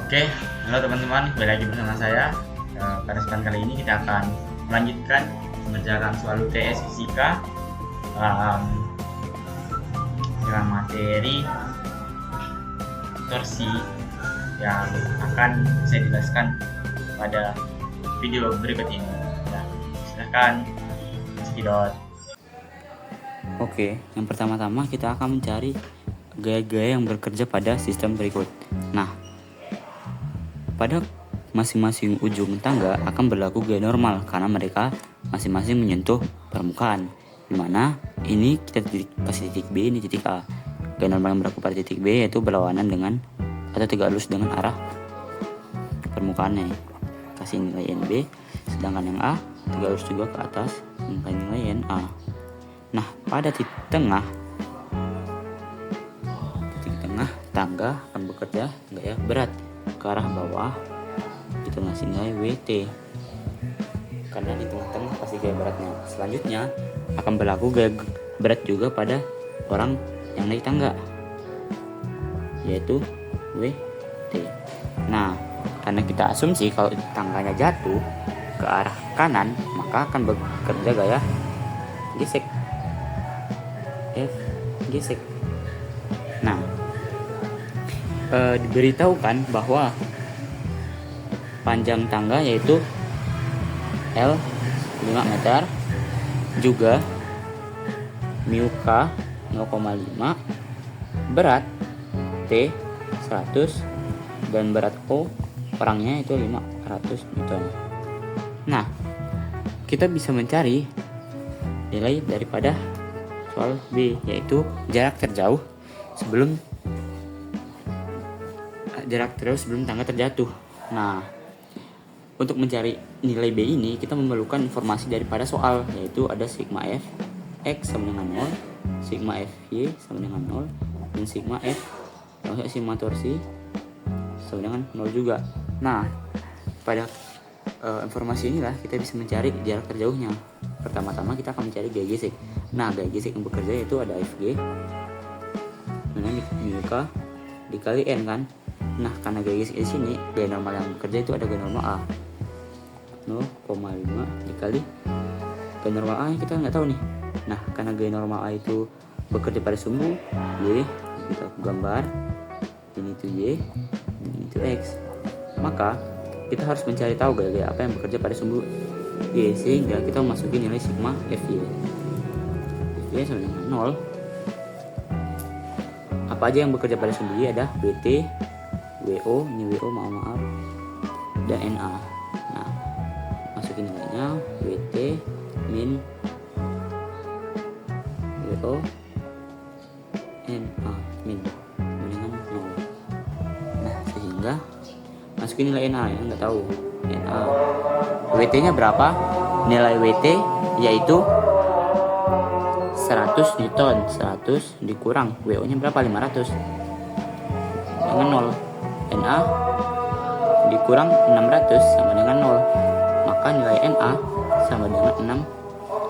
Oke, halo teman-teman, kembali lagi bersama saya. Pada kesempatan kali ini kita akan melanjutkan pengerjaan soal UTS Fisika um, dengan materi torsi yang akan saya jelaskan pada video berikut ini. Ya, silahkan cekidot. Oke, yang pertama-tama kita akan mencari gaya-gaya yang bekerja pada sistem berikut. Nah, pada masing-masing ujung tangga akan berlaku gaya normal karena mereka masing-masing menyentuh permukaan. Dimana ini kita kasih titik B, ini titik A. Gaya normal yang berlaku pada titik B yaitu berlawanan dengan atau tegak lurus dengan arah permukaannya. Kasih nilai NB, sedangkan yang A tegak lurus juga ke atas dengan nilai NA. Nah, pada titik tengah tangga akan bekerja gaya berat ke arah bawah. Kita ngasih nilai WT karena di tengah-tengah pasti gaya beratnya. Selanjutnya akan berlaku gaya berat juga pada orang yang naik tangga, yaitu WT. Nah, karena kita asumsi kalau tangganya jatuh ke arah kanan, maka akan bekerja gaya gesek. Gesek. Nah, diberitahukan bahwa panjang tangga yaitu L 5 meter, juga mu K 0,5, berat T 100, dan berat O orangnya itu 500 Newton. Nah, kita bisa mencari nilai daripada soal B, yaitu jarak terjauh sebelum tangga terjatuh. Nah, untuk mencari nilai B ini kita memerlukan informasi daripada soal, yaitu ada sigma F X sama dengan 0, sigma F Y sama dengan 0, dan sigma F sigma torsi sama dengan 0 juga. Nah, pada informasi inilah kita bisa mencari jarak terjauhnya. Pertama-tama kita akan mencari gaya gesek. Nah, gaya gesek yang bekerja yaitu ada FG dengan mu K dikali N kan. Nah, karena gaya gesek di sini gaya normal yang bekerja itu ada gaya normal A 0,5 dikali gaya normal A yang kita nggak tahu nih. Nah, karena gaya normal A itu bekerja pada sumbu Y, kita gambar ini itu Y, ini itu X. Maka kita harus mencari tahu gaya-gaya apa yang bekerja pada sumbu Y, sehingga kita memasuki nilai sigma FY. FY sama dengan 0. Apa aja yang bekerja pada sumbu Y? Ada BT, WO, ini WO maaf, dan NA. Nah, masukin nilainya WT min WO NA min dengan 0. Nah, sehingga masukin nilai NA yang nggak tahu. NA WT nya berapa? Nilai WT yaitu 100 Newton. 100 dikurang WO nya berapa? 500 dengan 0. NA dikurang 600 sama dengan 0. Maka nilai NA sama dengan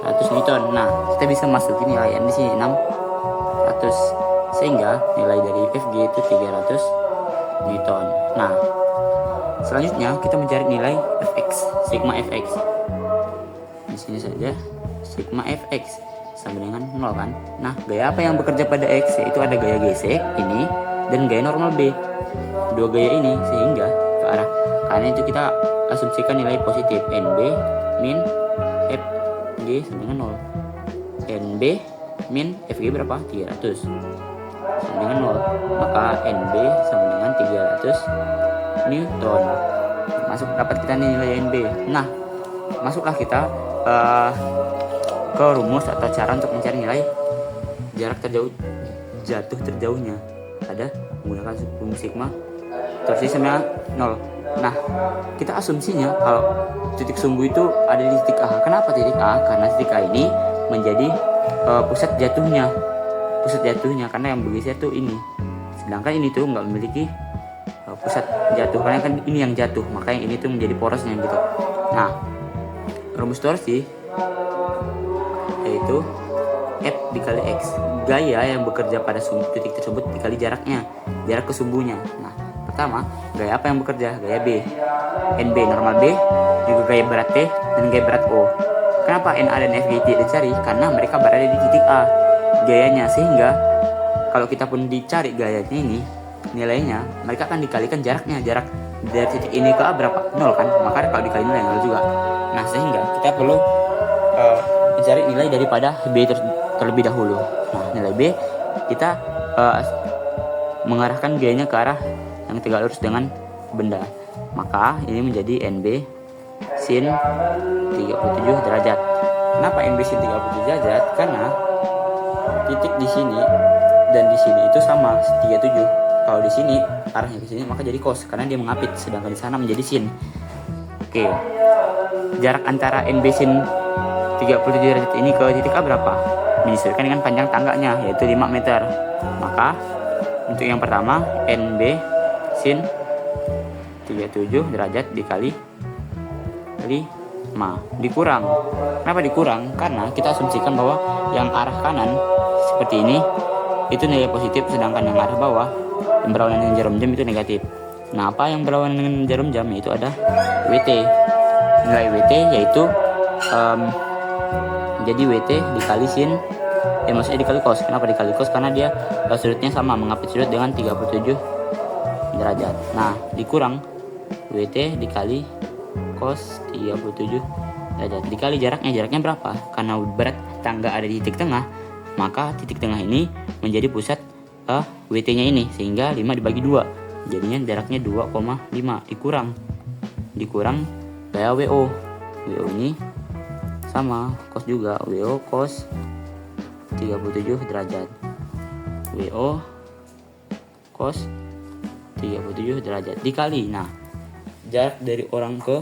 600 Newton. Nah, kita bisa masukin nilai N di sini 600, sehingga nilai dari FG itu 300 Newton. Nah, selanjutnya kita mencari nilai Fx, sigma Fx. Di sini saja sigma Fx sama dengan 0 kan. Nah, gaya apa yang bekerja pada X? Yaitu ada gaya gesek ini dan gaya normal B. Dua gaya ini sehingga ke arah kanan itu kita asumsikan nilai positif. NB min FG sama dengan 0. NB min FG berapa? 300 sama dengan 0. Maka NB sama dengan 300 Newton. Masuk dapat kita nilai NB. Nah, masuklah kita ke rumus atau cara untuk mencari nilai jarak jatuh terjauhnya. Ada menggunakan rumus sigma torsi sama 0. Nah, kita asumsinya kalau titik sumbu itu ada di titik A. Kenapa titik A? Karena titik A ini menjadi pusat jatuhnya karena yang bergeser tuh ini. Sedangkan ini tuh nggak memiliki pusat jatuh karena kan ini yang jatuh, maka yang ini tuh menjadi porosnya gitu. Nah, rumus torsi yaitu F dikali X, gaya yang bekerja pada titik tersebut dikali jaraknya, jarak ke sumbunya. Nah, pertama, gaya apa yang bekerja? Gaya B. NB normal B, juga gaya berat T, dan gaya berat O. Kenapa NA dan FG tidak dicari? Karena mereka berada di titik A gayanya, sehingga kalau kita pun dicari gayanya ini, nilainya mereka akan dikalikan jaraknya. Jarak dari titik ini ke A berapa? 0 kan? Maka kalau dikali nilai 0 juga. Nah, sehingga kita perlu mencari nilai daripada B terlebih dahulu. Nah, nilai B kita mengarahkan gayanya ke arah yang tegak lurus dengan benda. Maka ini menjadi NB sin 37 derajat. Kenapa NB sin 37 derajat? Karena titik di sini dan di sini itu sama 37. Kalau di sini arahnya ke sini maka jadi cos karena dia mengapit, sedangkan di sana menjadi sin. Oke. Jarak antara NB sin 37 derajat ini ke titik A berapa? Menyesuaikan dengan panjang tangganya, yaitu 5 meter. Maka untuk yang pertama, NB sin 37 derajat dikali 5 dikurang. Kenapa dikurang? Karena kita asumsikan bahwa yang arah kanan seperti ini itu nilai positif, sedangkan yang arah bawah yang berlawanan dengan jarum jam itu negatif. Nah, apa yang berlawanan dengan jarum jam? Itu ada WT. Nilai WT yaitu jadi WT dikali sin, maksudnya dikali cos. Kenapa dikali cos? Karena dia sudutnya sama, mengapit sudut dengan 37 derajat. Nah, dikurang WT dikali cos 37 derajat dikali jaraknya berapa? Karena berat tangga ada di titik tengah, maka titik tengah ini menjadi pusat WT-nya ini, sehingga 5 dibagi 2 jadinya jaraknya 2,5 dikurang gaya WO. WO ini sama cos juga, WO cos 37 derajat. WO cos 37 derajat dikali. Nah, jarak dari orang ke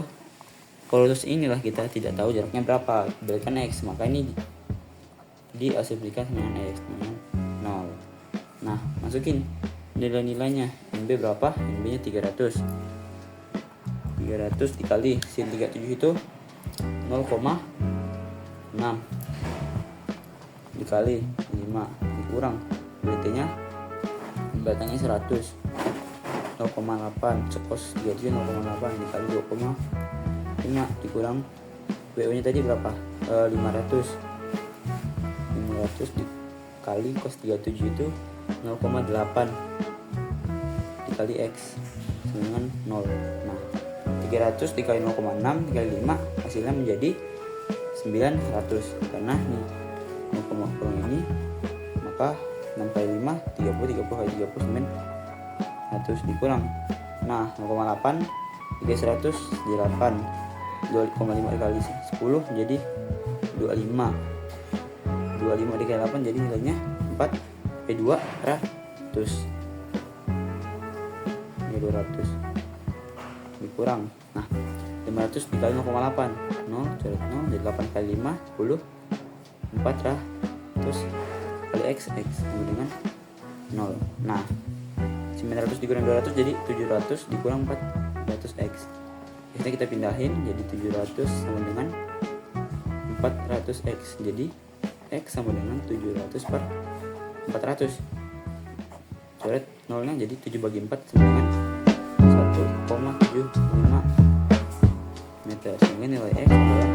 kolus inilah kita tidak tahu jaraknya berapa, berikan X, maka ini diasumsikan dengan X dengan 0. Nah, masukin nilai-nilainya. NB berapa? NB nya 300 dikali sin 37 itu 0,6 dikali 5 dikurang WT nya batangnya 100 0,8 cos 37 0,8 dikali 2,5 dikurang WO nya tadi berapa? 500 dikali cos 37 itu 0,8 dikali X dengan 0. Nah, 300 dikali 0,6 dikali 5 hasilnya menjadi 900. Karena nih 0, ini maka 6 kali 5 30 kali 30 100 dikurang. Nah, 0,8 dikali 100 jadi 8. 2,5 dikali 10 jadi 25 dikali 8 jadi nilainya 200 dikurang. Nah, 500 dikali 0,8 0 coret 0 jadi 8 kali 5 10 400 kali X sama dengan 0. Nah, 900 dikurang 200 jadi 700 dikurang 400 X. Biasanya kita pindahin jadi 700 sama dengan 400 X. Jadi X sama dengan 700 per 400. Coret 0 nya jadi 7 bagi 4 sama dengan 1,75 meter. Sehingga nilai X adalah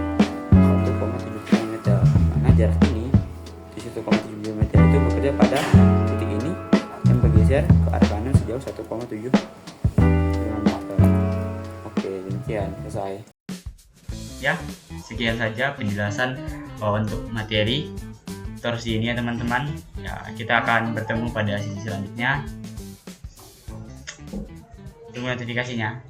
1,75 meter. Karena jarak ini 1,75 meter itu bekerja pada titik ini yang bergeser ke arah kanan sejauh 1,75 meter. Oke, demikian selesai. Ya, sekian saja penjelasan untuk materi torsi ini ya teman-teman. Ya, kita akan bertemu pada sesi selanjutnya. Tunggu notifikasinya.